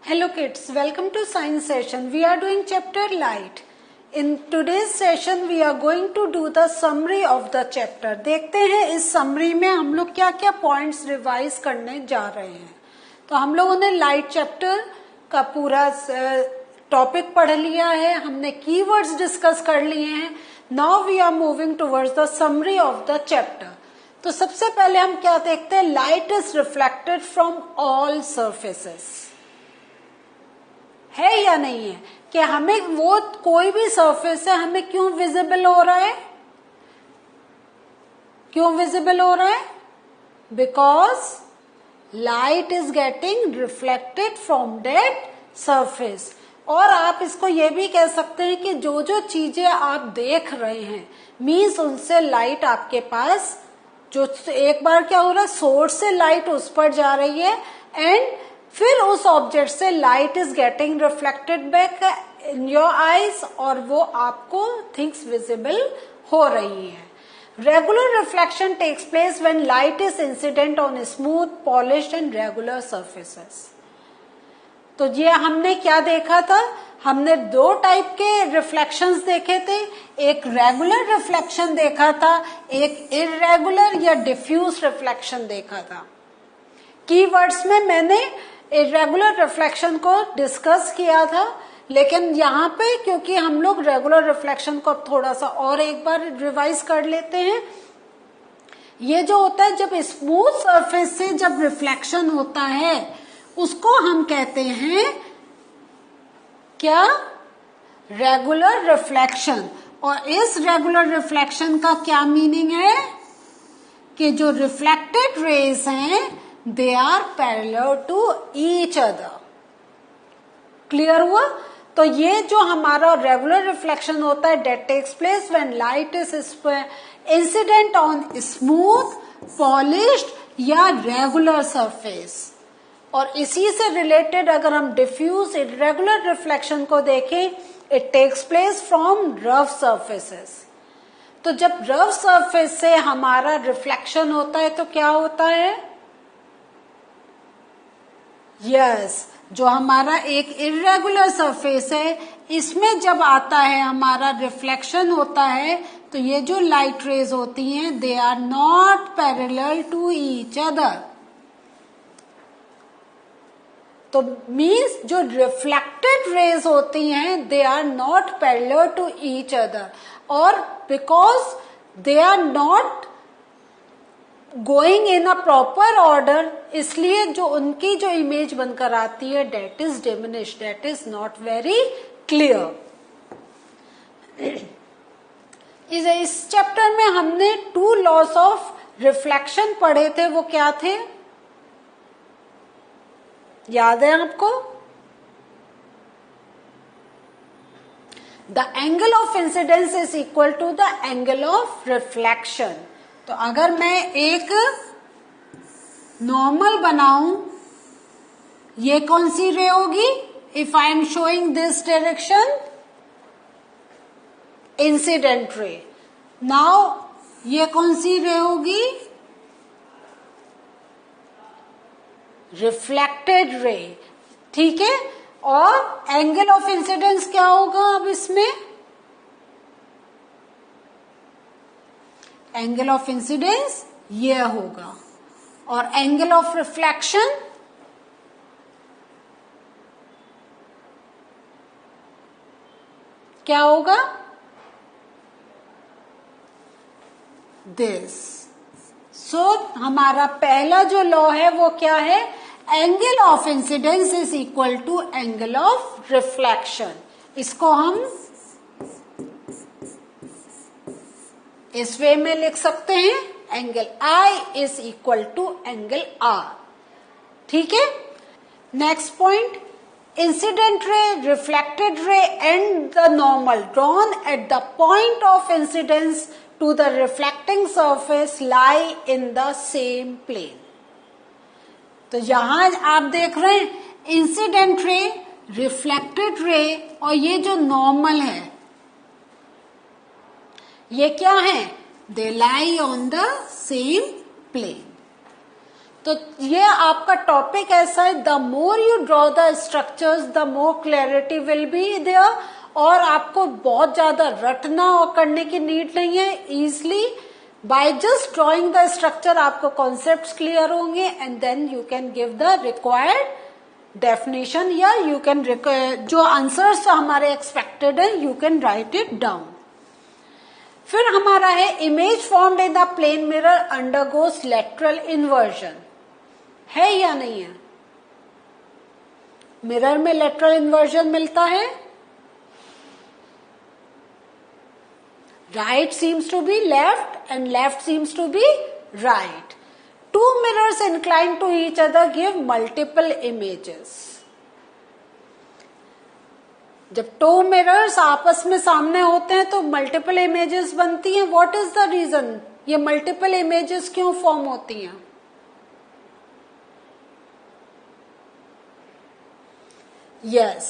Hello kids, welcome to science session. We are doing chapter light. In today's session we are going to do the summary of the chapter. देखते हैं इस summary में हम लोग क्या क्या points revise करने जा रहे हैं. तो हम लोगों ने light chapter का पूरा टॉपिक पढ़ लिया है, हमने keywords डिस्कस कर लिए हैं. Now we are moving towards the summary of the chapter. तो सबसे पहले हम क्या देखते हैं, light is reflected from all surfaces. है या नहीं है कि हमें वो कोई भी सरफेस है हमें क्यों विजिबल हो रहा है, क्यों विजिबल हो रहा है? Because light is getting reflected from that surface. और आप इसको ये भी कह सकते हैं कि जो जो चीजें आप देख रहे हैं मीन्स उनसे लाइट आपके पास जो एक बार क्या हो रहा है, सोर्स से लाइट उस पर जा रही है एंड फिर उस ऑब्जेक्ट से light is getting reflected back in your eyes और वो आपको थिंग्स विजिबल हो रही है. Regular reflection takes place when light is incident on smooth polished and regular surfaces. तो ये हमने क्या देखा था, हमने दो टाइप के रिफ्लेक्शंस देखे थे. एक रेगुलर रिफ्लेक्शन देखा था, एक इररेगुलर या डिफ्यूज रिफ्लेक्शन देखा था. कीवर्ड्स में मैंने इरेगुलर रिफ्लेक्शन को डिस्कस किया था, लेकिन यहाँ पे क्योंकि हम लोग रेगुलर रिफ्लेक्शन को अब थोड़ा सा और एक बार रिवाइज कर लेते हैं. ये जो होता है जब स्मूथ सरफेस से जब रिफ्लेक्शन होता है उसको हम कहते हैं क्या, रेगुलर रिफ्लेक्शन. और इस रेगुलर रिफ्लेक्शन का क्या मीनिंग है कि जो रिफ्लेक्टेड रेज हैं they are parallel to each other. Clear हुआ? तो ये जो हमारा रेगुलर रिफ्लेक्शन होता है that takes place when light is incident on smooth, polished या रेगुलर सरफेस. और इसी से रिलेटेड अगर हम डिफ्यूज इरेगुलर रिफ्लेक्शन को देखें, it takes place from rough surfaces. तो जब रफ सरफेस से हमारा रिफ्लेक्शन होता है तो क्या होता है, यस जो हमारा एक इरेगुलर सरफेस है इसमें जब आता है हमारा रिफ्लेक्शन होता है तो ये जो लाइट रेज होती हैं they are not parallel to each other. तो मीन्स जो रिफ्लेक्टेड रेज होती हैं they are not parallel to each other. और because they are not going in a proper order, इसलिए जो उनकी जो इमेज बनकर आती है that is diminished, that is not very clear. इस चैप्टर में हमने 2 लॉस ऑफ रिफ्लेक्शन पढ़े थे. वो क्या थे, याद है आपको? The angle of incidence is equal to the angle of reflection. तो अगर मैं एक नॉर्मल बनाऊं, ये कौन सी रे होगी, if I am showing this direction, incident ray. Now ये कौन सी रे होगी, रिफ्लेक्टेड रे. ठीक है. और एंगल ऑफ इंसिडेंस क्या होगा अब इसमें, एंगल ऑफ इंसिडेंस ये होगा. और एंगल ऑफ रिफ्लेक्शन क्या होगा, दिस. सो हमारा पहला जो लॉ है वो क्या है, angle of incidence is equal to angle of reflection. इसको हम इस वे में लिख सकते हैं, angle I is equal to angle R. ठीक है. Next point, incident ray, reflected ray and the normal drawn at the point of incidence to the reflecting surface lie in the same plane. तो यहां आप देख रहे हैं incident ray, reflected रे और ये जो नॉर्मल है ये क्या है, they lie on the same plane. तो ये आपका टॉपिक ऐसा है, the more you draw the structures the more clarity will be there, और आपको बहुत ज्यादा रटना और करने की नीड नहीं है. Easily by just drawing the structure आपको कॉन्सेप्ट्स क्लियर होंगे and then you can give the required definition, या यू कैन जो आंसर्स हमारे एक्सपेक्टेड है you can write it down. फिर हमारा है image formed in the plane mirror undergoes lateral inversion. है या नहीं है? मिरर में लेटरल इन्वर्जन मिलता है. Right seems to be left and left seems to be right. Two mirrors incline to each other give multiple images. जब two mirrors आपस में सामने होते हैं तो मल्टीपल इमेजेस बनती हैं. What is the reason? ये मल्टीपल इमेजेस क्यों फॉर्म होती हैं? यस,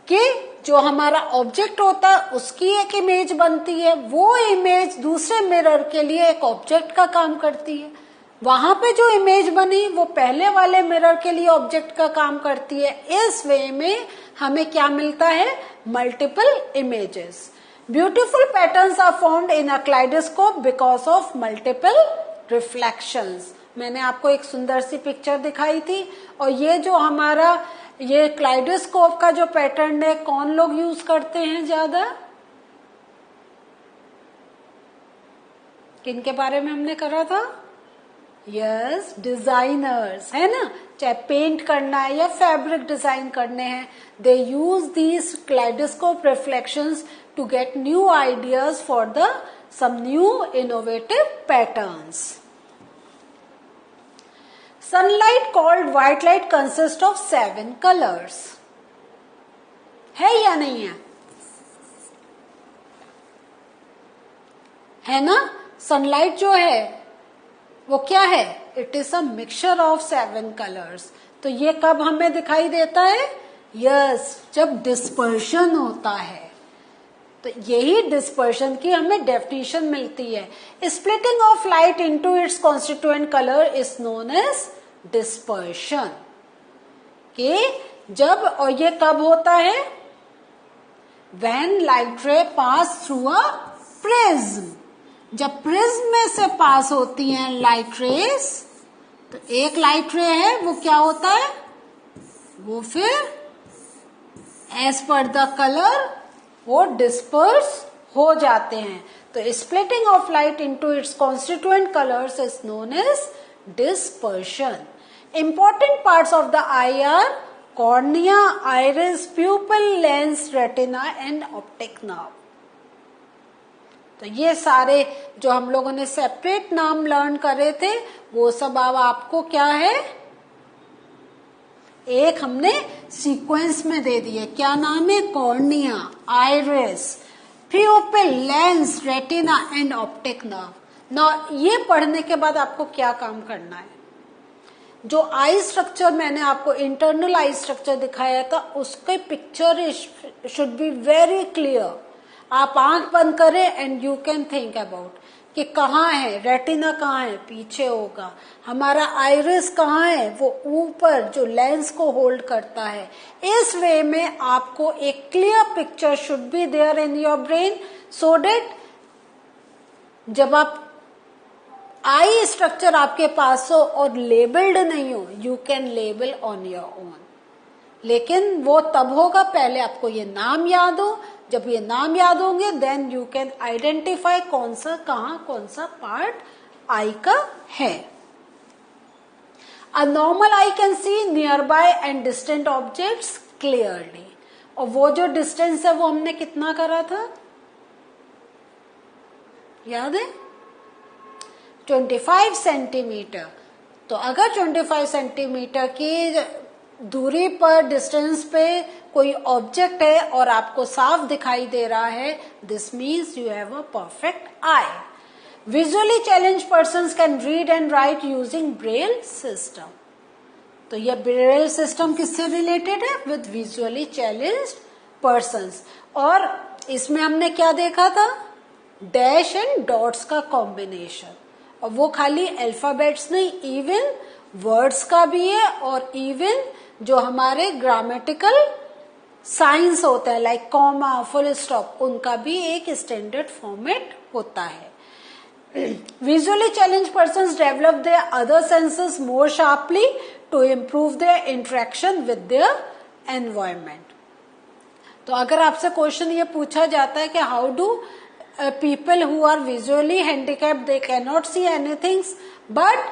कि जो हमारा ऑब्जेक्ट होता है उसकी एक इमेज बनती है, वो इमेज दूसरे मिरर के लिए एक ऑब्जेक्ट का काम करती है. वहां पे जो इमेज बनी वो पहले वाले मिरर के लिए ऑब्जेक्ट का काम करती है. इस वे में हमें क्या मिलता है? Multiple images. Beautiful patterns are formed in a kaleidoscope because of multiple reflections. मैंने आपको एक सुंदर सी पिक्चर दिखाई थी, और ये जो हमारा ये क्लाइडोस्कोप का जो पैटर्न है कौन लोग यूज करते हैं ज्यादा? किनके बारे में हमने करा था? यस, डिजाइनर्स, है ना. चाहे पेंट करना है या फैब्रिक डिजाइन करने हैं, they use these kaleidoscope reflections to get new ideas for the some new innovative patterns. Sunlight called white light consists of 7 colors. है या नहीं है? है ना. सनलाइट जो है वो क्या है? It is a mixture of 7 colours. तो ये कब हमें दिखाई देता है? यस, जब डिस्पर्शन होता है. तो यही डिस्पर्शन की हमें डेफिनेशन मिलती है. Splitting of light into its constituent colour is known as dispersion. कि जब, और ये कब होता है? व्हेन लाइट रे पास थ्रू अ प्रिज्म. जब प्रिज्म में से पास होती हैं लाइट रेस, तो एक लाइट रे है वो क्या होता है? वो फिर एज पर द कलर वो डिस्पर्स हो जाते हैं. तो splitting of light into its constituent colours is known as dispersion. Important parts of the eye are cornea, iris, pupil, lens, retina and optic nerve. तो ये सारे जो हम लोगों ने सेपरेट नाम लर्न करे थे वो सब अब आपको क्या है? एक हमने सीक्वेंस में दे दिए. क्या नाम है? Cornea, iris, प्यूपिल, lens, retina and optic nerve. ना ये पढ़ने के बाद आपको क्या काम करना है? जो आई स्ट्रक्चर मैंने आपको इंटरनल आई स्ट्रक्चर दिखाया था उसके picture should be very clear. आप आंख बंद करें and you can think about कि कहाँ है रेटिना, कहाँ है पीछे होगा, हमारा आइरिस कहाँ है वो ऊपर जो लेंस को होल्ड करता है. इस वे में आपको एक clear picture should be there in your brain so that जब आप आई स्ट्रक्चर आपके पास हो और लेबल्ड नहीं हो, you can label on your own. लेकिन वो तब होगा पहले आपको ये नाम याद हो. जब ये नाम याद होंगे देन यू कैन आइडेंटिफाई कौन सा कहाँ कौन सा पार्ट आई का है. A normal I can see near by and distant objects clearly. और वो जो डिस्टेंस है वो हमने कितना करा था? याद है? 25 सेंटीमीटर. तो अगर 25 सेंटीमीटर की दूरी पर डिस्टेंस पे कोई ऑब्जेक्ट है और आपको साफ दिखाई दे रहा है, this means you have a perfect I. Visually challenge persons can read and right using Braille system. तो यह ब्रेल सिस्टम किससे रिलेटेड है? With visually challenged persons. और इसमें हमने क्या देखा था? डैश एंड डॉट्स का कॉम्बिनेशन. और वो खाली अल्फाबेट्स नहीं, इवन वर्ड्स का भी है और इवन जो हमारे ग्रामेटिकल साइंस होता है लाइक कॉमा, फुल स्टॉप, उनका भी एक स्टैंडर्ड फॉर्मेट होता है. Visually challenged persons develop their other senses more sharply to improve their interaction with their environment. तो अगर आपसे क्वेश्चन ये पूछा जाता है कि how do people who are visually handicapped they can not see anything but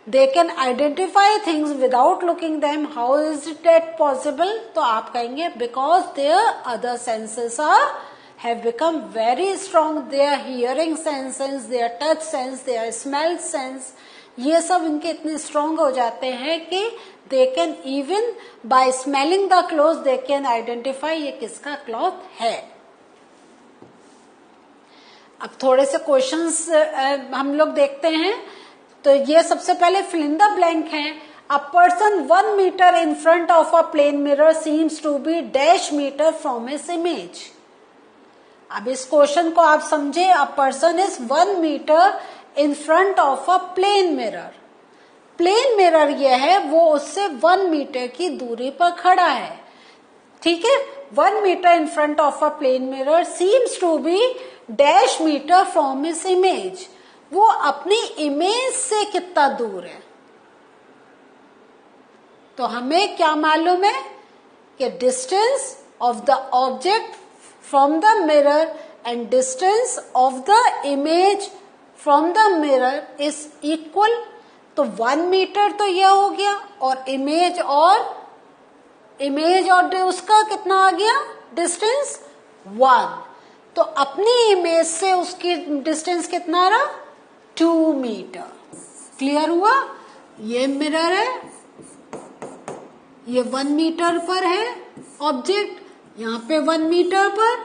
they can identify things without looking them, how is it that possible? तो आप कहेंगे because their other senses are have become very strong, their hearing senses, their touch sense, their smell sense, ये सब इनके इतने strong हो जाते हैं कि they can even by smelling the cloth they can identify ये किसका cloth है. अब थोड़े से क्वेश्चंस हम लोग देखते हैं. तो ये सबसे पहले fill in the blank है. A person 1 meter in front of a plane mirror seems to be dash meter from his image. अब इस क्वेश्चन को आप समझे. A person is 1 metre in front of a plane mirror. Plane mirror ये है वो उससे 1 मीटर की दूरी पर खड़ा है. ठीक है, 1 metre in front of a plane mirror seems to be dash metre from his image. वो अपनी इमेज से कितना दूर है. तो हमें क्या मालूम है कि distance of the object from the mirror and distance of the image from the mirror is equal. तो 1 मीटर तो यह हो गया और इमेज और उसका कितना आ गया डिस्टेंस 1. तो अपनी इमेज से उसकी डिस्टेंस कितना रहा 2 मीटर. क्लियर हुआ? ये मिरर है, ये 1 मीटर पर है ऑब्जेक्ट, यहाँ पे 1 मीटर पर.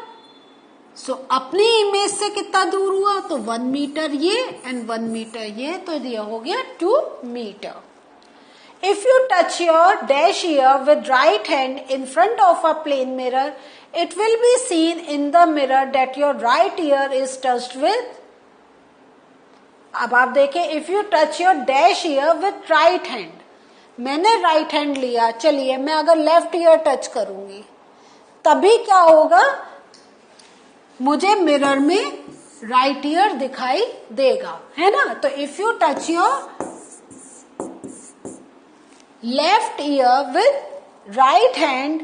सो अपनी इमेज से कितना दूर हुआ तो 1 मीटर ये एंड 1 मीटर ये, तो ये हो गया 2 metre. If you touch your dash ear with right hand in front of a plane mirror it will be seen in the mirror that your right ear is touched with. अब आप देखें, if you touch your dash ear with right hand, मैंने right hand लिया, चलिए मैं अगर left ear touch करूंगी तभी क्या होगा, मुझे मिरर में राइट ईयर दिखाई देगा, है ना. तो if you touch your left ear with right hand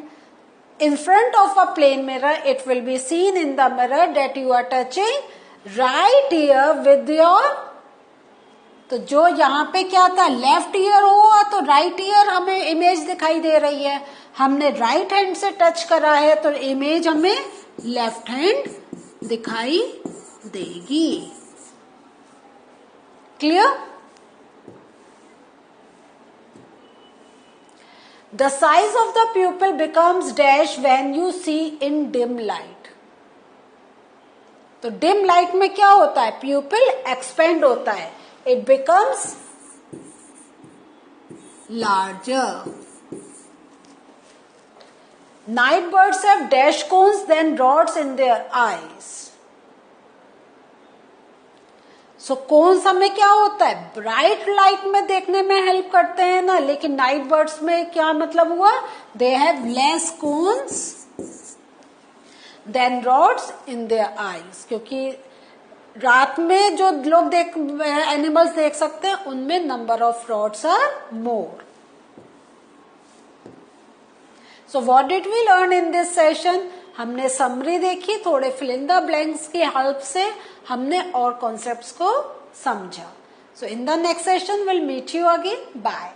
in front of a plane mirror it will be seen in the mirror that you are touching right ear with your. तो जो यहाँ पे क्या था, लेफ्ट ईयर हुआ तो right year हमें image दिखाई दे रही है. हमने राइट हैंड से टच करा है तो इमेज हमें लेफ्ट हैंड दिखाई देगी. Clear? The size of the pupil becomes dash when you see in dim light. तो डिम लाइट में क्या होता है, प्यूपिल एक्सपेंड होता है, it becomes larger. Night birds have dash cones than rods in their eyes. So cones हमें क्या होता है, ब्राइट लाइट में देखने में हेल्प करते हैं ना, लेकिन नाइट बर्ड्स में क्या मतलब हुआ, they have less cones than rods in their eyes. क्योंकि रात में जो लोग एनिमल्स देख सकते हैं उनमें number of rods are more. So what did we learn in this session? हमने समरी देखी, थोड़े फिल इन द ब्लैंक्स की हेल्प से हमने और कॉन्सेप्ट्स को समझा. So in the next session will meet you again. Bye.